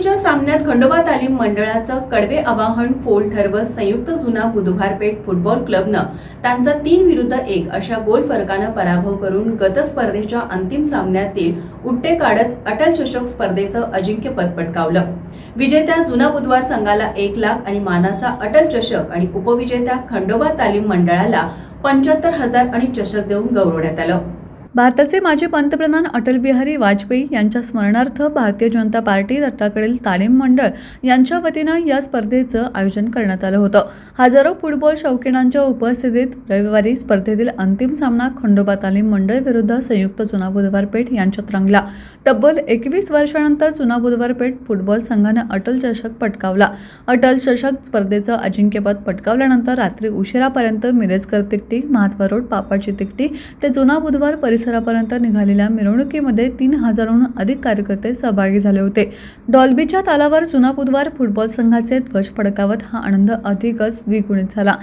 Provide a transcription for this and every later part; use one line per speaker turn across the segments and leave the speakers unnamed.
पसंतीच्या सामन्यात खंडोबा तालीम मंडळाचं कडवे आवाहन फोल ठरवत संयुक्त जुना बुधवारपेठ फुटबॉल क्लबनं त्यांचा 3-1 अशा गोल फरकानं पराभव करून गत स्पर्धेच्या अंतिम सामन्यातील उट्टे काढत अटल चषक स्पर्धेचं अजिंक्यपद पटकावलं। विजेत्या जुना बुधवार संघाला 1 लाख आणि मानाचा अटल चषक आणि उपविजेत्या खंडोबा तालीम मंडळाला 75,000 आणि चषक देऊन गौरवण्यात आलं।
भारताचे माजी पंतप्रधान अटल बिहारी वाजपेयी यांच्या स्मरणार्थ भारतीय जनता पार्टी रट्टाकडील तालीम मंडळ यांच्या वतीनं या स्पर्धेचं आयोजन करण्यात आलं होतं। हजारो फुटबॉल शौकीनांच्या उपस्थितीत रविवारी स्पर्धेतील अंतिम सामना खंडोबा तालीम मंडळ विरुद्ध संयुक्त जुना बुधवारपेठ यांच्यात रंगला। तब्बल 21 वर्षांनंतर जुना बुधवारपेठ फुटबॉल संघानं अटल चषक पटकावला। अटल चषक स्पर्धेचं अजिंक्यपद पटकावल्यानंतर रात्री उशिरापर्यंत मिरजकर तिकटी, महात्मा रोड, पापाची तिकटी ते जुना बुधवार परिसरापर्यंत निघालेल्या मिरवणुकीमध्ये 3,000हून अधिक कार्यकर्ते सहभागी झाले होते। डॉल्बीच्या तालावर जुना बुधवार फुटबॉल संघाचे ध्वज फडकावत हा आनंद अधिकच द्विगुणित झाला।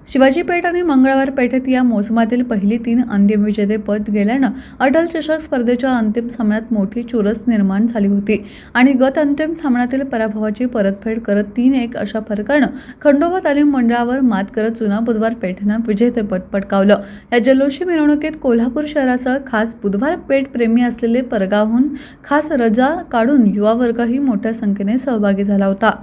शिवाजी पेठ आणि मंगळवार पेठेत या मोसमातील पहिली 3 अंतिम विजेतेपद गेल्यानं अटल चषक स्पर्धेच्या अंतिम सामन्यात मोठी चुरस निर्माण झाली होती आणि गत अंतिम सामन्यातील पराभवाची परतफेड करत 3-1 अशा फरकानं खंडोबा तालीम मंडळावर मात करत जुना बुधवार पेठेनं विजेतेपद पटकावलं। या जल्लोषी मिरवणुकीत कोल्हापूर शहरासह खास बुधवार पेठ प्रेमी असलेले परगावहून खास रजा काढून युवा वर्गही मोठ्या संख्येने सहभागी झाला होता।